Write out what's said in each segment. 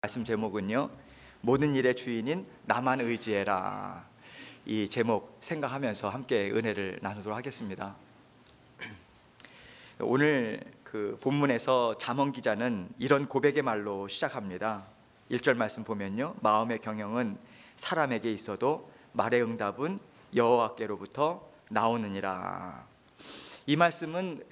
말씀 제목은요, 모든 일의 주인인 나만 의지해라. 이 제목 생각하면서 함께 은혜를 나누도록 하겠습니다. 오늘 그 본문에서 잠언 기자는 이런 고백의 말로 시작합니다. 1절 말씀 보면요, 마음의 경영은 사람에게 있어도 말의 응답은 여호와께로부터 나오느니라. 이 말씀을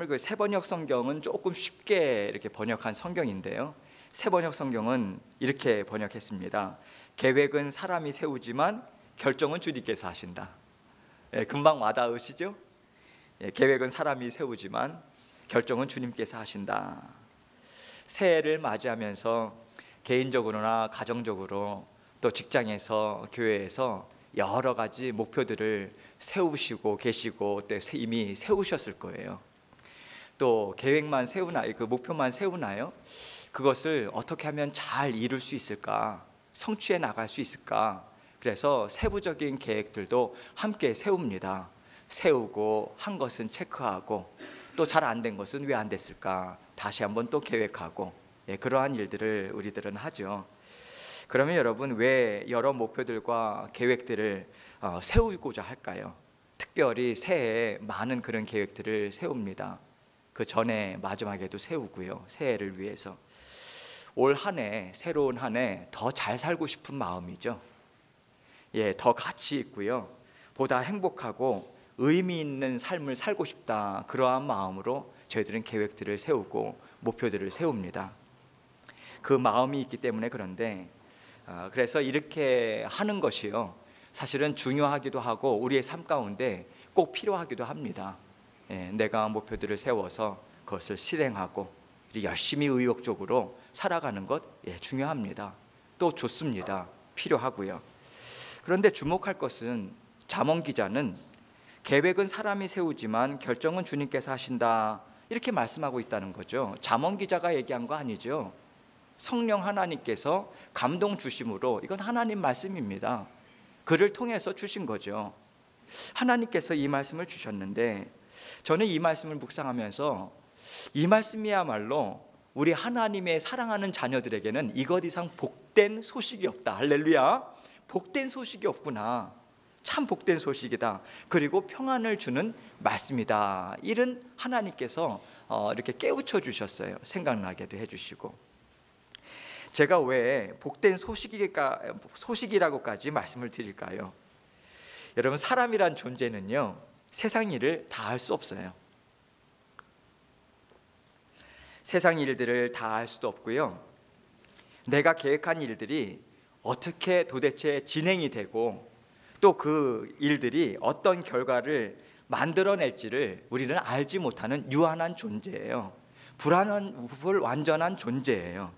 그 세번역 성경은 조금 쉽게 이렇게 번역한 성경인데요, 세번역 성경은 이렇게 번역했습니다. 계획은 사람이 세우지만 결정은 주님께서 하신다. 금방 와닿으시죠? 계획은 사람이 세우지만 결정은 주님께서 하신다. 새해를 맞이하면서 개인적으로나 가정적으로 또 직장에서 교회에서 여러 가지 목표들을 세우시고 계시고 또 이미 세우셨을 거예요. 또 계획만 세우나요? 그 목표만 세우나요? 그것을 어떻게 하면 잘 이룰 수 있을까? 성취해 나갈 수 있을까? 그래서 세부적인 계획들도 함께 세웁니다. 세우고 한 것은 체크하고 또 잘 안 된 것은 왜 안 됐을까? 다시 한번 또 계획하고, 그러한 일들을 우리들은 하죠. 그러면 여러분, 왜 여러 목표들과 계획들을 세우고자 할까요? 특별히 새해에 많은 그런 계획들을 세웁니다. 그 전에 마지막에도 세우고요, 새해를 위해서. 올 한 해, 새로운 한 해 더 잘 살고 싶은 마음이죠. 더 가치 있고요, 보다 행복하고 의미 있는 삶을 살고 싶다, 그러한 마음으로 저희들은 계획들을 세우고 목표들을 세웁니다. 그 마음이 있기 때문에. 그런데 그래서 이렇게 하는 것이요, 사실은 중요하기도 하고 우리의 삶 가운데 꼭 필요하기도 합니다. 내가 목표들을 세워서 그것을 실행하고 열심히 의욕적으로 살아가는 것, 중요합니다. 또 좋습니다. 필요하고요. 그런데 주목할 것은 잠언 기자는 계획은 사람이 세우지만 결정은 주님께서 하신다, 이렇게 말씀하고 있다는 거죠. 잠언 기자가 얘기한 거 아니죠. 성령 하나님께서 감동 주심으로, 이건 하나님 말씀입니다. 그를 통해서 주신 거죠. 하나님께서 이 말씀을 주셨는데, 저는 이 말씀을 묵상하면서 이 말씀이야말로 우리 하나님의 사랑하는 자녀들에게는 이것 이상 복된 소식이 없다. 할렐루야. 복된 소식이 없구나. 참 복된 소식이다. 그리고 평안을 주는 말씀이다. 이런 하나님께서 이렇게 깨우쳐 주셨어요. 생각나게도 해주시고. 제가 왜 복된 소식이라고까지 말씀을 드릴까요? 여러분, 사람이란 존재는요, 세상 일을 다 할 수 없어요. 세상 일들을 다 할 수도 없고요, 내가 계획한 일들이 어떻게 도대체 진행이 되고 또 그 일들이 어떤 결과를 만들어낼지를 우리는 알지 못하는 유한한 존재예요. 불완전한 존재예요.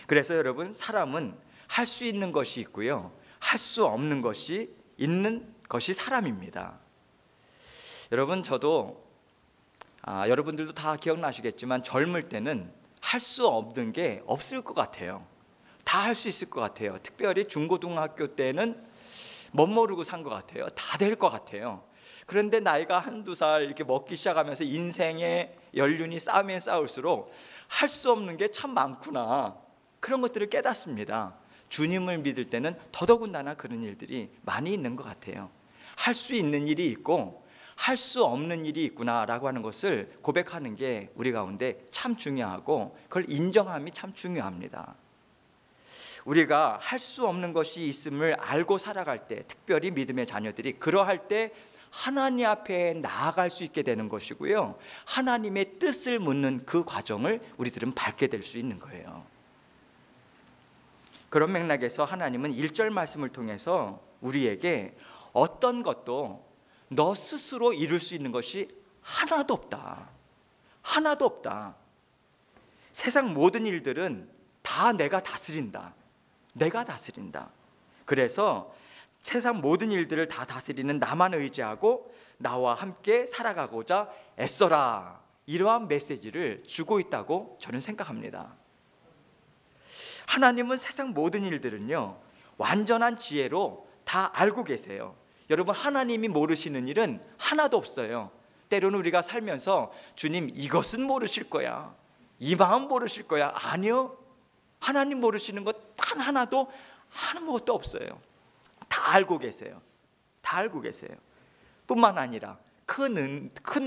그래서 여러분, 사람은 할 수 있는 것이 있고요, 할 수 없는 것이 있는 것이 사람입니다. 여러분, 저도 여러분들도 다 기억나시겠지만 젊을 때는 할 수 없는 게 없을 것 같아요. 다 할 수 있을 것 같아요. 특별히 중고등학교 때는 멋모르고 산 것 같아요. 다 될 것 같아요. 그런데 나이가 한두 살 이렇게 먹기 시작하면서 인생의 연륜이 쌓이면 쌓을수록 할 수 없는 게 참 많구나, 그런 것들을 깨닫습니다. 주님을 믿을 때는 더더군다나 그런 일들이 많이 있는 것 같아요. 할 수 있는 일이 있고 할 수 없는 일이 있구나라고 하는 것을 고백하는 게 우리 가운데 참 중요하고, 그걸 인정함이 참 중요합니다. 우리가 할 수 없는 것이 있음을 알고 살아갈 때, 특별히 믿음의 자녀들이 그러할 때 하나님 앞에 나아갈 수 있게 되는 것이고요, 하나님의 뜻을 묻는 그 과정을 우리들은 밟게 될 수 있는 거예요. 그런 맥락에서 하나님은 1절 말씀을 통해서 우리에게 어떤 것도 너 스스로 이룰 수 있는 것이 하나도 없다. 하나도 없다. 세상 모든 일들은 다 내가 다스린다. 내가 다스린다. 그래서 세상 모든 일들을 다 다스리는 나만 의지하고 나와 함께 살아가고자 애써라. 이러한 메시지를 주고 있다고 저는 생각합니다. 하나님은 세상 모든 일들은요, 완전한 지혜로 다 알고 계세요. 여러분, 하나님이 모르시는 일은 하나도 없어요. 때로는 우리가 살면서 주님 이것은 모르실 거야, 이 마음 모르실 거야. 아니요, 하나님 모르시는 것 단 하나도 아무것도 없어요. 다 알고 계세요. 다 알고 계세요. 뿐만 아니라 큰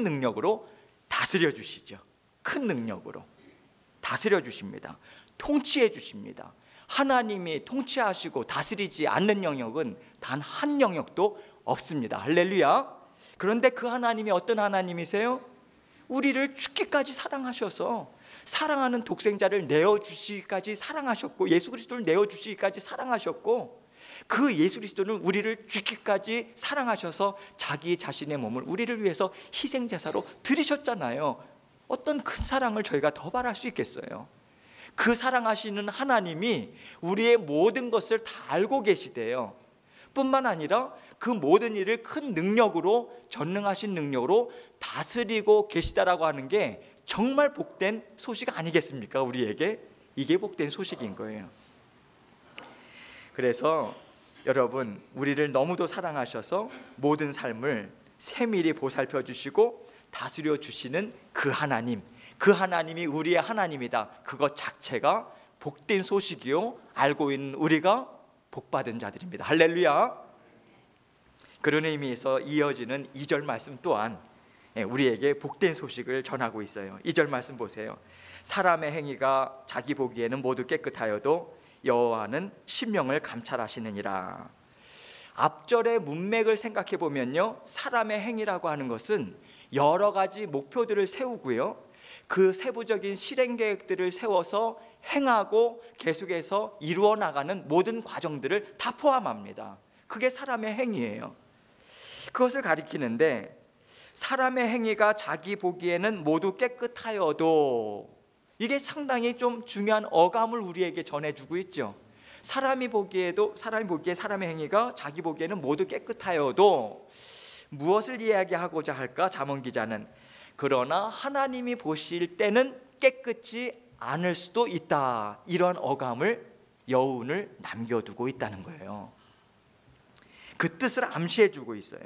능력으로 다스려 주시죠. 큰 능력으로 다스려 주십니다. 통치해 주십니다. 하나님이 통치하시고 다스리지 않는 영역은 단 한 영역도 없습니다. 할렐루야. 그런데 그 하나님이 어떤 하나님이세요? 우리를 죽기까지 사랑하셔서 사랑하는 독생자를 내어주시기까지 사랑하셨고, 예수 그리스도를 내어주시기까지 사랑하셨고, 그 예수 그리스도는 우리를 죽기까지 사랑하셔서 자기 자신의 몸을 우리를 위해서 희생제사로 드리셨잖아요. 어떤 큰 사랑을 저희가 더 바랄 수 있겠어요? 그 사랑하시는 하나님이 우리의 모든 것을 다 알고 계시대요. 뿐만 아니라 그 모든 일을 큰 능력으로, 전능하신 능력으로 다스리고 계시다라고 하는 게 정말 복된 소식 아니겠습니까? 우리에게 이게 복된 소식인 거예요. 그래서 여러분, 우리를 너무도 사랑하셔서 모든 삶을 세밀히 보살펴 주시고 다스려 주시는 그 하나님, 그 하나님이 우리의 하나님이다, 그것 자체가 복된 소식이요, 알고 있는 우리가 복받은 자들입니다. 할렐루야. 그런 의미에서 이어지는 2절 말씀 또한 우리에게 복된 소식을 전하고 있어요. 2절 말씀 보세요. 사람의 행위가 자기 보기에는 모두 깨끗하여도 여호와는 심령을 감찰하시느니라. 앞절의 문맥을 생각해 보면요, 사람의 행위라고 하는 것은 여러 가지 목표들을 세우고요, 그 세부적인 실행 계획들을 세워서 행하고 계속해서 이루어 나가는 모든 과정들을 다 포함합니다. 그게 사람의 행위예요. 그것을 가리키는데, 사람의 행위가 자기 보기에는 모두 깨끗하여도, 이게 상당히 좀 중요한 어감을 우리에게 전해주고 있죠. 사람이 보기에 사람의 행위가 자기 보기에는 모두 깨끗하여도 무엇을 이야기하고자 할까? 잠언 기자는 그러나 하나님이 보실 때는 깨끗지 않을 수도 있다, 이런 어감을, 여운을 남겨두고 있다는 거예요. 그 뜻을 암시해주고 있어요.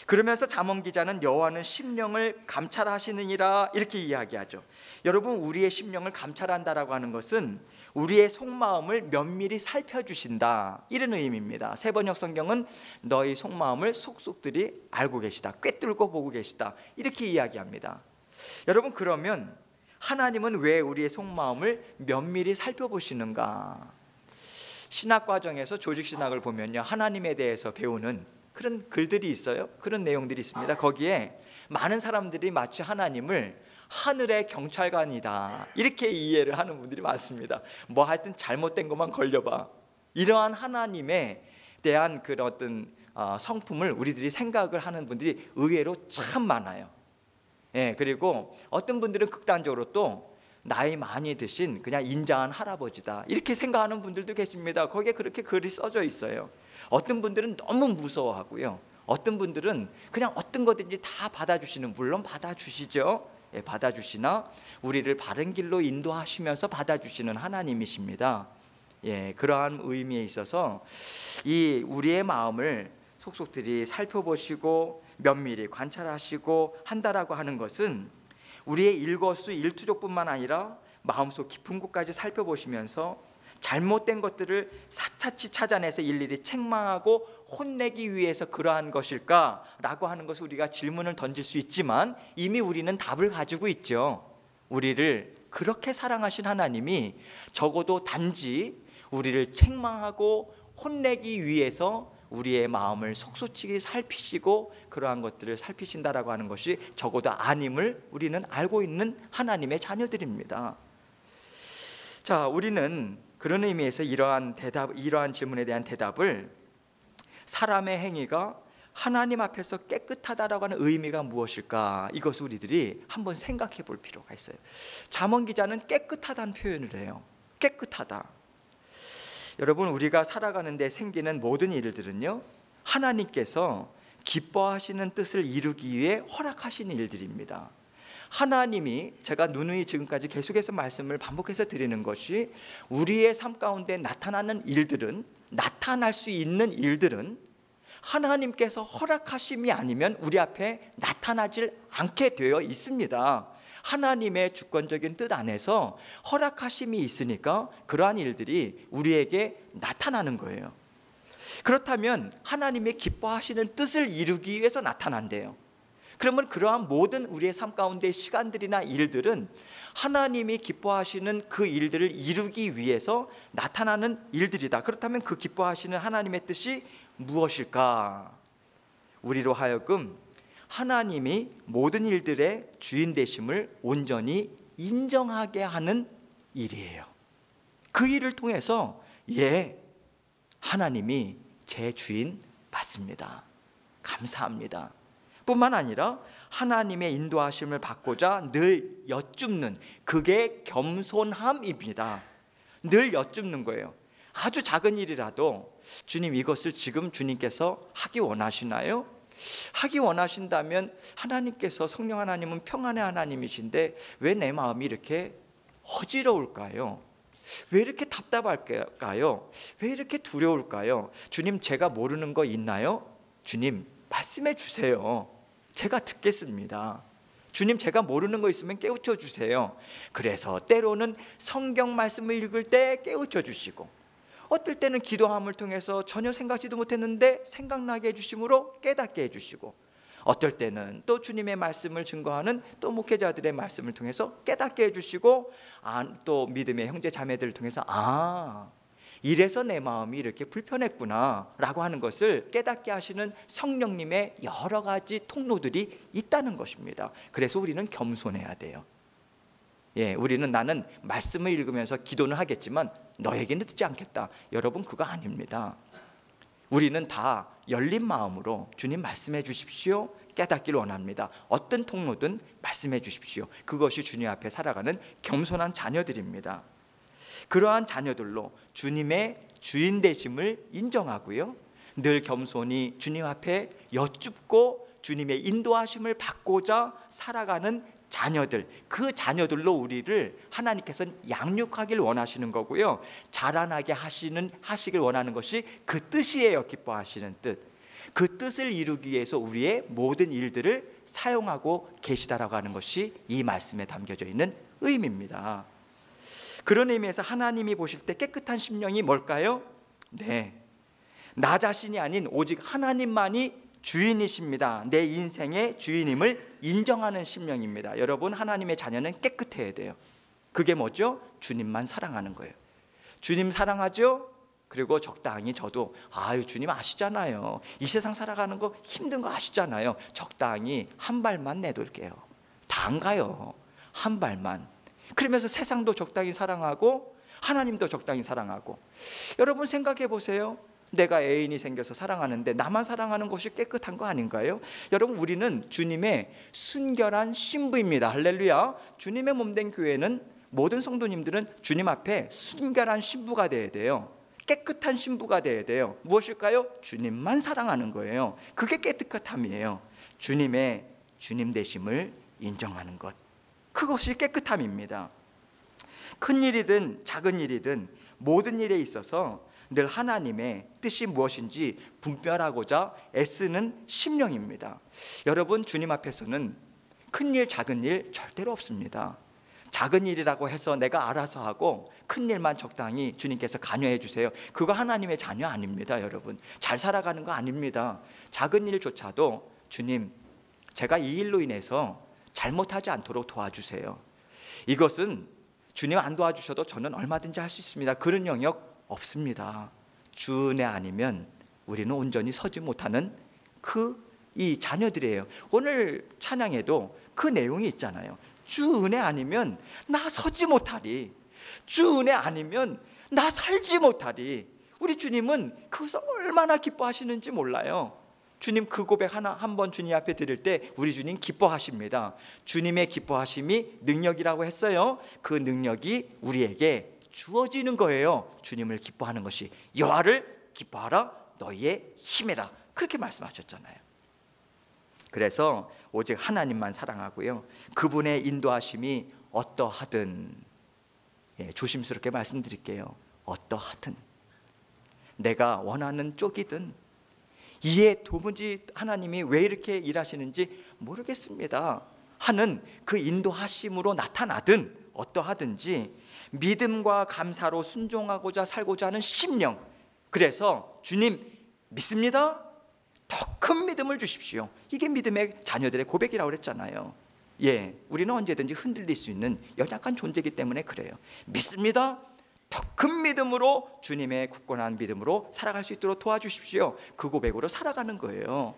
그러면서 잠언 기자는 여호와는 심령을 감찰하시느니라 이렇게 이야기하죠. 여러분, 우리의 심령을 감찰한다라고 하는 것은 우리의 속마음을 면밀히 살펴주신다, 이런 의미입니다. 세번역 성경은 너희 속마음을 속속들이 알고 계시다, 꿰뚫고 보고 계시다, 이렇게 이야기합니다. 여러분, 그러면 하나님은 왜 우리의 속마음을 면밀히 살펴보시는가? 신학 과정에서 조직신학을 보면요, 하나님에 대해서 배우는 그런 글들이 있어요. 그런 내용들이 있습니다. 거기에 많은 사람들이 마치 하나님을 하늘의 경찰관이다, 이렇게 이해를 하는 분들이 많습니다. 뭐 하여튼 잘못된 것만 걸려봐, 이러한 하나님에 대한 그런 어떤 성품을 우리들이 생각을 하는 분들이 의외로 참 많아요. 그리고 어떤 분들은 극단적으로 또 나이 많이 드신 그냥 인자한 할아버지다, 이렇게 생각하는 분들도 계십니다. 거기에 그렇게 글이 써져 있어요. 어떤 분들은 너무 무서워하고요, 어떤 분들은 그냥 어떤 거든지 다 받아주시는, 물론 받아주시죠. 받아주시나 우리를 바른 길로 인도하시면서 받아주시는 하나님이십니다. 그러한 의미에 있어서 이 우리의 마음을 속속들이 살펴보시고 면밀히 관찰하시고 한다라고 하는 것은 우리의 일거수일투족뿐만 아니라 마음속 깊은 곳까지 살펴보시면서 잘못된 것들을 샅샅이 찾아내서 일일이 책망하고 혼내기 위해서 그러한 것일까라고 하는 것을 우리가 질문을 던질 수 있지만, 이미 우리는 답을 가지고 있죠. 우리를 그렇게 사랑하신 하나님이 적어도 단지 우리를 책망하고 혼내기 위해서 우리의 마음을 속속히 살피시고 그러한 것들을 살피신다라고 하는 것이 적어도 아님을 우리는 알고 있는 하나님의 자녀들입니다. 자, 우리는 그런 의미에서 이러한 질문에 대한 대답을, 사람의 행위가 하나님 앞에서 깨끗하다라고 하는 의미가 무엇일까, 이것을 우리들이 한번 생각해 볼 필요가 있어요. 잠언 기자는 깨끗하다는 표현을 해요. 깨끗하다. 여러분, 우리가 살아가는 데 생기는 모든 일들은요, 하나님께서 기뻐하시는 뜻을 이루기 위해 허락하시는 일들입니다. 하나님이, 제가 누누이 지금까지 계속해서 말씀을 반복해서 드리는 것이, 우리의 삶 가운데 나타나는 일들은, 나타날 수 있는 일들은 하나님께서 허락하심이 아니면 우리 앞에 나타나질 않게 되어 있습니다. 하나님의 주권적인 뜻 안에서 허락하심이 있으니까 그러한 일들이 우리에게 나타나는 거예요. 그렇다면 하나님의 기뻐하시는 뜻을 이루기 위해서 나타난대요. 그러면 그러한 모든 우리의 삶 가운데 시간들이나 일들은 하나님이 기뻐하시는 그 일들을 이루기 위해서 나타나는 일들이다. 그렇다면 그 기뻐하시는 하나님의 뜻이 무엇일까? 우리로 하여금 하나님이 모든 일들의 주인 되심을 온전히 인정하게 하는 일이에요. 그 일을 통해서 하나님이 제 주인 맞습니다. 감사합니다. 뿐만 아니라 하나님의 인도하심을 받고자 늘 여쭙는, 그게 겸손함입니다. 늘 여쭙는 거예요. 아주 작은 일이라도 주님, 이것을 지금 주님께서 하기 원하시나요? 하기 원하신다면 하나님께서, 성령 하나님은 평안의 하나님이신데 왜 내 마음이 이렇게 어지러울까요? 왜 이렇게 답답할까요? 왜 이렇게 두려울까요? 주님, 제가 모르는 거 있나요? 주님, 말씀해 주세요. 제가 듣겠습니다. 주님, 제가 모르는 거 있으면 깨우쳐 주세요. 그래서 때로는 성경 말씀을 읽을 때 깨우쳐 주시고, 어떨 때는 기도함을 통해서 전혀 생각지도 못했는데 생각나게 해주심으로 깨닫게 해주시고, 어떨 때는 또 주님의 말씀을 증거하는 또 목회자들의 말씀을 통해서 깨닫게 해주시고, 또 믿음의 형제 자매들을 통해서 이래서 내 마음이 이렇게 불편했구나 라고 하는 것을 깨닫게 하시는 성령님의 여러 가지 통로들이 있다는 것입니다. 그래서 우리는 겸손해야 돼요. 우리는 나는 말씀을 읽으면서 기도는 하겠지만 너에게는 듣지 않겠다. 여러분, 그거 아닙니다. 우리는 다 열린 마음으로 주님 말씀해 주십시오, 깨닫기를 원합니다. 어떤 통로든 말씀해 주십시오. 그것이 주님 앞에 살아가는 겸손한 자녀들입니다. 그러한 자녀들로 주님의 주인 되심을 인정하고요, 늘 겸손히 주님 앞에 여쭙고 주님의 인도하심을 받고자 살아가는 자녀들, 그 자녀들로 우리를 하나님께서는 양육하길 원하시는 거고요, 자라나게 하시길 원하는 것이 그 뜻이에요. 기뻐하시는 뜻. 그 뜻을 이루기 위해서 우리의 모든 일들을 사용하고 계시다라고 하는 것이 이 말씀에 담겨져 있는 의미입니다. 그런 의미에서 하나님이 보실 때 깨끗한 심령이 뭘까요? 나 자신이 아닌 오직 하나님만이 주인이십니다. 내 인생의 주인임을 인정하는 심령입니다. 여러분, 하나님의 자녀는 깨끗해야 돼요. 그게 뭐죠? 주님만 사랑하는 거예요. 주님 사랑하죠? 그리고 적당히 저도 주님 아시잖아요. 이 세상 살아가는 거 힘든 거 아시잖아요. 적당히 한 발만 내둘게요. 다 안 가요. 한 발만. 그러면서 세상도 적당히 사랑하고 하나님도 적당히 사랑하고. 여러분, 생각해 보세요. 내가 애인이 생겨서 사랑하는데 나만 사랑하는 것이 깨끗한 거 아닌가요? 여러분, 우리는 주님의 순결한 신부입니다. 할렐루야. 주님의 몸된 교회는, 모든 성도님들은 주님 앞에 순결한 신부가 되어야 돼요. 깨끗한 신부가 되어야 돼요. 무엇일까요? 주님만 사랑하는 거예요. 그게 깨끗함이에요. 주님의 주님 되심을 인정하는 것, 그것이 깨끗함입니다. 큰 일이든 작은 일이든 모든 일에 있어서 늘 하나님의 뜻이 무엇인지 분별하고자 애쓰는 심령입니다. 여러분, 주님 앞에서는 큰 일 작은 일 절대로 없습니다. 작은 일이라고 해서 내가 알아서 하고 큰 일만 적당히 주님께서 관여해 주세요. 그거 하나님의 자녀 아닙니다. 여러분, 잘 살아가는 거 아닙니다. 작은 일조차도 주님, 제가 이 일로 인해서 잘못하지 않도록 도와주세요. 이것은 주님 안 도와주셔도 저는 얼마든지 할 수 있습니다. 그런 영역 없습니다. 주 은혜 아니면 우리는 온전히 서지 못하는 이 자녀들이에요. 오늘 찬양에도 그 내용이 있잖아요. 주 은혜 아니면 나 서지 못하리. 주 은혜 아니면 나 살지 못하리. 우리 주님은 그것을 얼마나 기뻐하시는지 몰라요. 주님, 그 고백 한번 주님 앞에 드릴 때 우리 주님 기뻐하십니다. 주님의 기뻐하심이 능력이라고 했어요. 그 능력이 우리에게 주어지는 거예요. 주님을 기뻐하는 것이. 여호와를 기뻐하라, 너희의 힘이라, 그렇게 말씀하셨잖아요. 그래서 오직 하나님만 사랑하고요, 그분의 인도하심이 어떠하든, 조심스럽게 말씀드릴게요, 어떠하든, 내가 원하는 쪽이든, 도무지 하나님이 왜 이렇게 일하시는지 모르겠습니다. 하는 그 인도하심으로 나타나든 어떠하든지 믿음과 감사로 순종하고자 살고자 하는 심령, 그래서 주님 믿습니다, 더 큰 믿음을 주십시오. 이게 믿음의 자녀들의 고백이라고 그랬잖아요. 우리는 언제든지 흔들릴 수 있는 연약한 존재이기 때문에 그래요. 믿습니다, 더 큰 믿음으로, 주님의 굳건한 믿음으로 살아갈 수 있도록 도와주십시오. 그 고백으로 살아가는 거예요.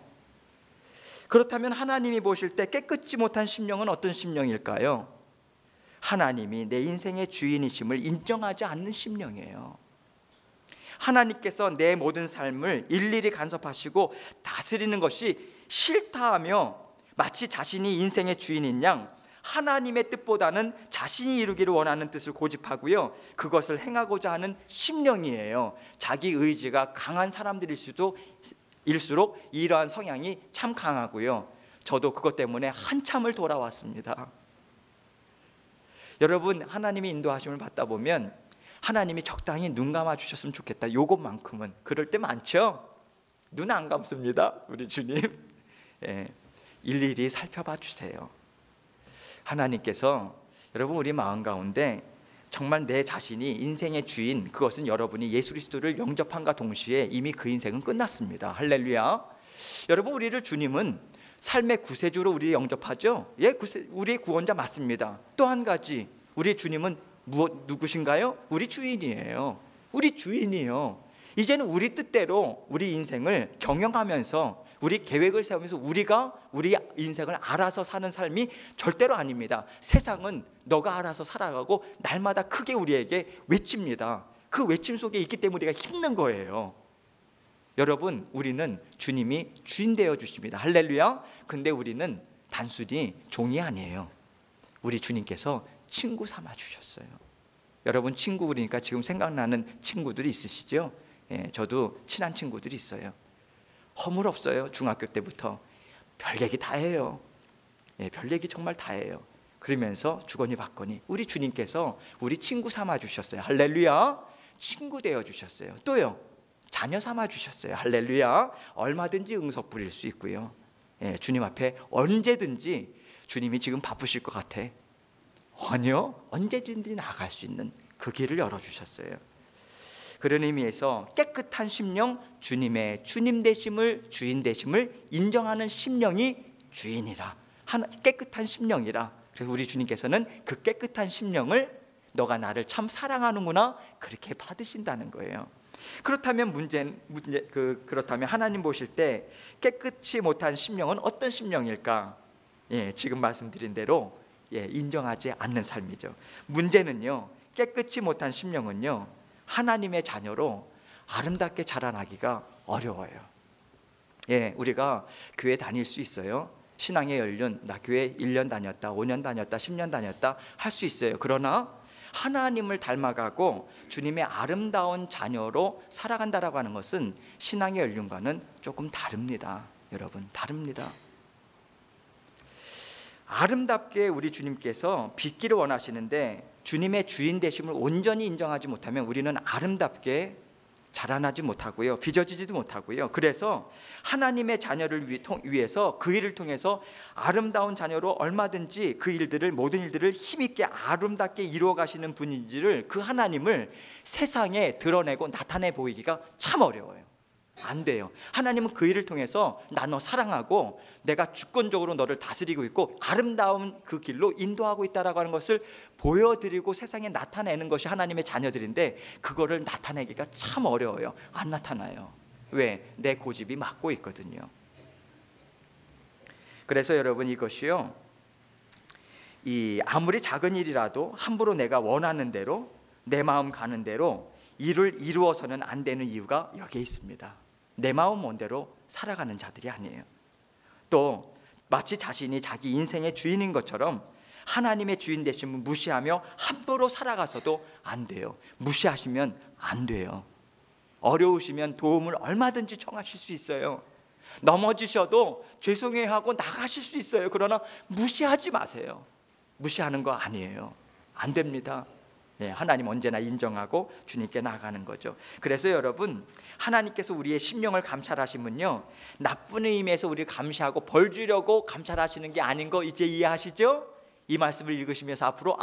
그렇다면 하나님이 보실 때 깨끗지 못한 심령은 어떤 심령일까요? 하나님이 내 인생의 주인이심을 인정하지 않는 심령이에요. 하나님께서 내 모든 삶을 일일이 간섭하시고 다스리는 것이 싫다하며 마치 자신이 인생의 주인인 양 하나님의 뜻보다는 자신이 이루기를 원하는 뜻을 고집하고요, 그것을 행하고자 하는 심령이에요. 자기 의지가 강한 사람들일수록 이러한 성향이 참 강하고요. 저도 그것 때문에 한참을 돌아왔습니다. 여러분, 하나님의 인도하심을 받다 보면 하나님이 적당히 눈 감아 주셨으면 좋겠다, 요것만큼은. 그럴 때 많죠? 눈 안 감습니다, 우리 주님. 일일이 살펴봐 주세요. 하나님께서 여러분 우리 마음 가운데 정말 내 자신이 인생의 주인, 그것은 여러분이 예수 그리스도를 영접함과 동시에 이미 그 인생은 끝났습니다. 할렐루야. 여러분, 우리를 주님은 삶의 구세주로 우리 영접하죠. 우리의 구원자 맞습니다. 또 한 가지, 우리 주님은 누구신가요? 우리 주인이에요. 우리 주인이요. 이제는 우리 뜻대로 우리 인생을 경영하면서, 우리 계획을 세우면서 우리가 우리 인생을 알아서 사는 삶이 절대로 아닙니다. 세상은 너가 알아서 살아가고 날마다 크게 우리에게 외칩니다. 그 외침 속에 있기 때문에 우리가 힘든 거예요. 여러분, 우리는 주님이 주인 되어 주십니다. 할렐루야. 근데 우리는 단순히 종이 아니에요. 우리 주님께서 친구 삼아 주셨어요. 여러분, 친구 그러니까 지금 생각나는 친구들이 있으시죠? 저도 친한 친구들이 있어요. 허물 없어요. 중학교 때부터 별 얘기 다 해요. 별 얘기 정말 다 해요. 그러면서 주거니 받거니 우리 주님께서 우리 친구 삼아 주셨어요. 할렐루야. 친구 되어 주셨어요. 또요, 자녀 삼아 주셨어요. 할렐루야. 얼마든지 응석 부릴 수 있고요. 주님 앞에 언제든지, 주님이 지금 바쁘실 것 같아, 아니요, 언제든지 나아갈 수 있는 그 길을 열어주셨어요. 그런 의미에서 깨끗한 심령, 주님의 주님 되심을, 주인 되심을 인정하는 심령이 주인이라, 깨끗한 심령이라. 그래서 우리 주님께서는 그 깨끗한 심령을 너가 나를 참 사랑하는구나, 그렇게 받으신다는 거예요. 그렇다면 그렇다면 하나님 보실 때 깨끗이 못한 심령은 어떤 심령일까? 지금 말씀드린 대로 인정하지 않는 삶이죠. 문제는요, 깨끗이 못한 심령은요, 하나님의 자녀로 아름답게 자라나기가 어려워요. 우리가 교회 다닐 수 있어요. 신앙의 연륜, 나 교회 1년 다녔다, 5년 다녔다, 10년 다녔다 할 수 있어요. 그러나 하나님을 닮아가고 주님의 아름다운 자녀로 살아간다라고 하는 것은 신앙의 연륜과는 조금 다릅니다. 여러분, 다릅니다. 아름답게 우리 주님께서 빚기를 원하시는데 주님의 주인 되심을 온전히 인정하지 못하면 우리는 아름답게 자라나지 못하고요, 빚어지지도 못하고요. 그래서 하나님의 자녀를 위해서 그 일을 통해서 아름다운 자녀로 얼마든지 그 일들을, 모든 일들을 힘있게 아름답게 이루어 가시는 분인지를, 그 하나님을 세상에 드러내고 나타내 보이기가 참 어려워요. 안 돼요. 하나님은 그 일을 통해서 나 너 사랑하고 내가 주권적으로 너를 다스리고 있고 아름다운 그 길로 인도하고 있다라고 하는 것을 보여드리고 세상에 나타내는 것이 하나님의 자녀들인데, 그거를 나타내기가 참 어려워요. 안 나타나요. 왜? 내 고집이 막고 있거든요. 그래서 여러분, 이것이요, 아무리 작은 일이라도 함부로 내가 원하는 대로, 내 마음 가는 대로 일을 이루어서는 안 되는 이유가 여기에 있습니다. 내 마음 원대로 살아가는 자들이 아니에요. 또 마치 자신이 자기 인생의 주인인 것처럼 하나님의 주인 되심을 무시하며 함부로 살아가서도 안 돼요. 무시하시면 안 돼요. 어려우시면 도움을 얼마든지 청하실 수 있어요. 넘어지셔도 죄송해요 하고 나가실 수 있어요. 그러나 무시하지 마세요. 무시하는 거 아니에요. 안 됩니다. 하나님 언제나 인정하고 주님께 나아가는 거죠. 그래서 여러분, 하나님께서 우리의 심령을 감찰하시면요, 나쁜 의미에서 우리를 감시하고 벌 주려고 감찰하시는 게 아닌 거 이제 이해하시죠? 이 말씀을 읽으시면서 앞으로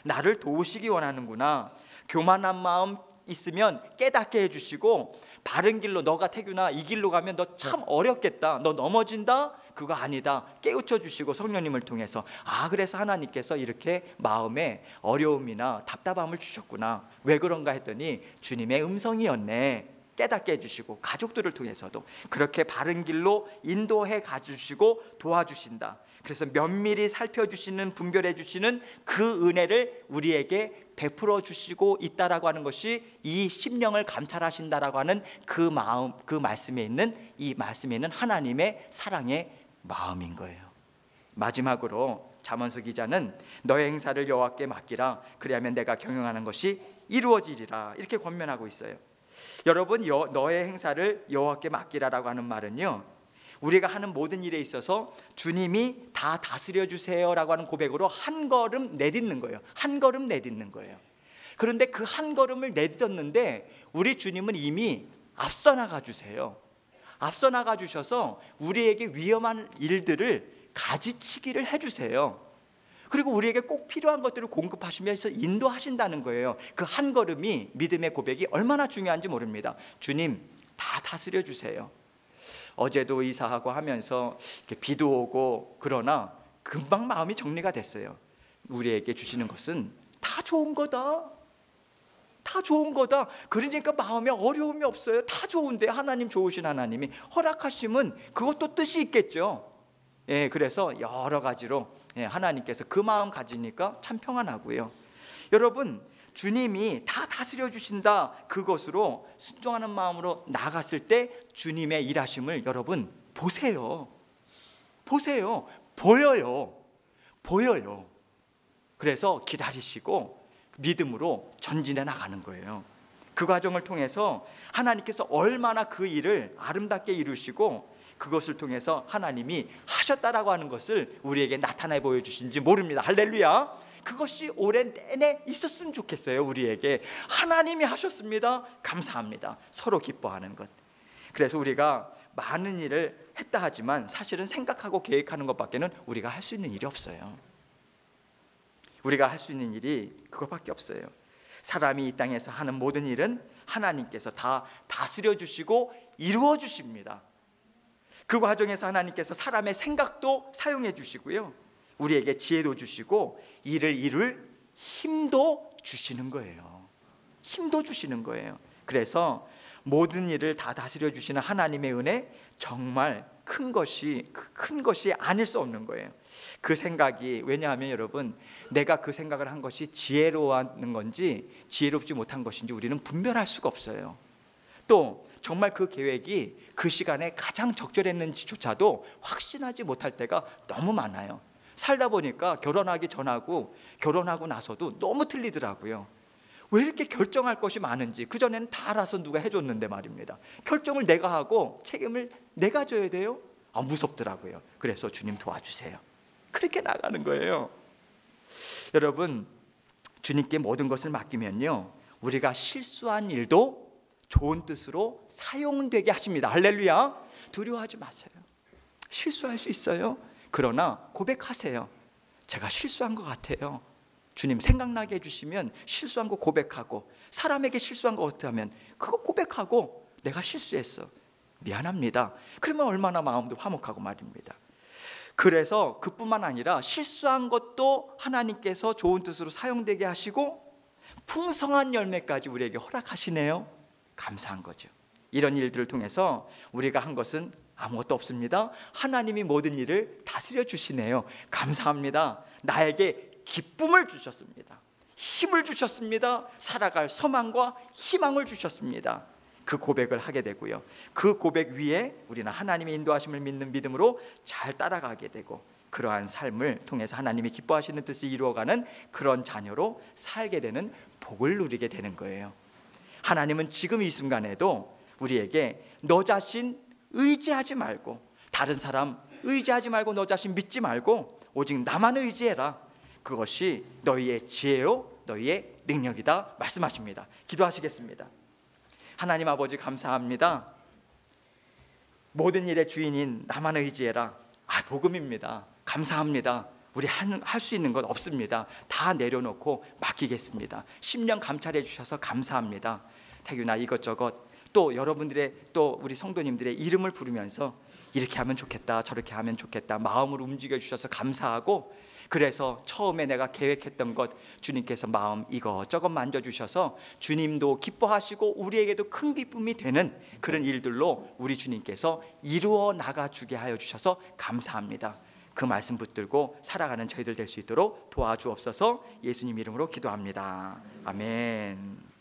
나를 도우시기 원하는구나, 교만한 마음 있으면 깨닫게 해주시고, 바른 길로, 너가 태균아 이 길로 가면 너 참 어렵겠다, 너 넘어진다, 그거 아니다, 깨우쳐 주시고 성령님을 통해서 그래서 하나님께서 이렇게 마음에 어려움이나 답답함을 주셨구나, 왜 그런가 했더니 주님의 음성이었네, 깨닫게 해주시고, 가족들을 통해서도 그렇게 바른 길로 인도해 가주시고 도와주신다. 그래서 면밀히 살펴주시는, 분별해 주시는 그 은혜를 우리에게 베풀어 주시고 있다라고 하는 것이 이 심령을 감찰하신다라고 하는 그 마음, 그 말씀에 있는, 이 말씀에 있는 하나님의 사랑의 마음인 거예요. 마지막으로 잠언서 기자는 너의 행사를 여호와께 맡기라, 그리하면 내가 경영하는 것이 이루어지리라, 이렇게 권면하고 있어요. 여러분, 너의 행사를 여호와께 맡기라라고 하는 말은요, 우리가 하는 모든 일에 있어서 주님이 다 다스려 주세요라고 하는 고백으로 한 걸음 내딛는 거예요. 한 걸음 내딛는 거예요. 그런데 그 한 걸음을 내딛었는데 우리 주님은 이미 앞서 나가 주세요. 앞서 나가 주셔서 우리에게 위험한 일들을 가지치기를 해주세요. 그리고 우리에게 꼭 필요한 것들을 공급하시면서 인도하신다는 거예요. 그 한 걸음이, 믿음의 고백이 얼마나 중요한지 모릅니다. 주님 다 다스려 주세요. 어제도 이사하고 하면서 이렇게 비도 오고, 그러나 금방 마음이 정리가 됐어요. 우리에게 주시는 것은 다 좋은 거다, 다 좋은 거다. 그러니까 마음에 어려움이 없어요. 다 좋은데 하나님, 좋으신 하나님이 허락하시면 그것도 뜻이 있겠죠. 그래서 여러 가지로 하나님께서 그 마음 가지니까 참 평안하고요. 여러분, 주님이 다 다스려 주신다, 그것으로 순종하는 마음으로 나갔을 때 주님의 일하심을 여러분 보세요. 보세요. 보여요. 보여요. 그래서 기다리시고 믿음으로 전진해 나가는 거예요. 그 과정을 통해서 하나님께서 얼마나 그 일을 아름답게 이루시고, 그것을 통해서 하나님이 하셨다라고 하는 것을 우리에게 나타내 보여주신지 모릅니다. 할렐루야. 그것이 올해 내내 있었으면 좋겠어요. 우리에게 하나님이 하셨습니다, 감사합니다, 서로 기뻐하는 것. 그래서 우리가 많은 일을 했다 하지만 사실은 생각하고 계획하는 것밖에는 우리가 할 수 있는 일이 없어요. 우리가 할 수 있는 일이 그것밖에 없어요. 사람이 이 땅에서 하는 모든 일은 하나님께서 다 다스려 주시고 이루어 주십니다. 그 과정에서 하나님께서 사람의 생각도 사용해 주시고요, 우리에게 지혜도 주시고 일을 이룰 힘도 주시는 거예요. 힘도 주시는 거예요. 그래서 모든 일을 다 다스려 주시는 하나님의 은혜, 정말 큰 것이 아닐 수 없는 거예요. 그 생각이, 왜냐하면 여러분, 내가 그 생각을 한 것이 지혜로운 건지 지혜롭지 못한 것인지 우리는 분별할 수가 없어요. 또 정말 그 계획이 그 시간에 가장 적절했는지조차도 확신하지 못할 때가 너무 많아요. 살다 보니까 결혼하기 전하고 결혼하고 나서도 너무 틀리더라고요. 왜 이렇게 결정할 것이 많은지. 그전에는 다 알아서 누가 해줬는데 말입니다. 결정을 내가 하고 책임을 내가 져야 돼요? 무섭더라고요. 그래서 주님 도와주세요, 그렇게 나가는 거예요. 여러분, 주님께 모든 것을 맡기면요, 우리가 실수한 일도 좋은 뜻으로 사용되게 하십니다. 할렐루야. 두려워하지 마세요. 실수할 수 있어요. 그러나 고백하세요. 제가 실수한 것 같아요. 주님 생각나게 해주시면 실수한 거 고백하고, 사람에게 실수한 거 어떻게 하면 그거 고백하고, 내가 실수했어, 미안합니다. 그러면 얼마나 마음도 화목하고 말입니다. 그래서 그뿐만 아니라 실수한 것도 하나님께서 좋은 뜻으로 사용되게 하시고 풍성한 열매까지 우리에게 허락하시네요. 감사한 거죠. 이런 일들을 통해서 우리가 한 것은 아무것도 없습니다. 하나님이 모든 일을 다스려 주시네요. 감사합니다. 나에게 기쁨을 주셨습니다. 힘을 주셨습니다. 살아갈 소망과 희망을 주셨습니다. 그 고백을 하게 되고요, 그 고백 위에 우리는 하나님의 인도하심을 믿는 믿음으로 잘 따라가게 되고, 그러한 삶을 통해서 하나님이 기뻐하시는 뜻을 이루어가는 그런 자녀로 살게 되는 복을 누리게 되는 거예요. 하나님은 지금 이 순간에도 우리에게 너 자신 의지하지 말고, 다른 사람 의지하지 말고, 너 자신 믿지 말고 오직 나만 의지해라. 그것이 너희의 지혜요, 너희의 능력이다 말씀하십니다. 기도하시겠습니다. 하나님 아버지 감사합니다. 모든 일의 주인인 나만 의지해라. 복음입니다. 감사합니다. 우리 할 수 있는 것 없습니다. 다 내려놓고 맡기겠습니다. 10년 감찰해 주셔서 감사합니다. 태균아, 이것저것 또 여러분들의 또 우리 성도님들의 이름을 부르면서 이렇게 하면 좋겠다, 저렇게 하면 좋겠다 마음을 움직여 주셔서 감사하고, 그래서 처음에 내가 계획했던 것 주님께서 마음 이것저것 만져주셔서 주님도 기뻐하시고 우리에게도 큰 기쁨이 되는 그런 일들로 우리 주님께서 이루어 나가주게 하여 주셔서 감사합니다. 그 말씀 붙들고 살아가는 저희들 될 수 있도록 도와주옵소서. 예수님 이름으로 기도합니다. 아멘.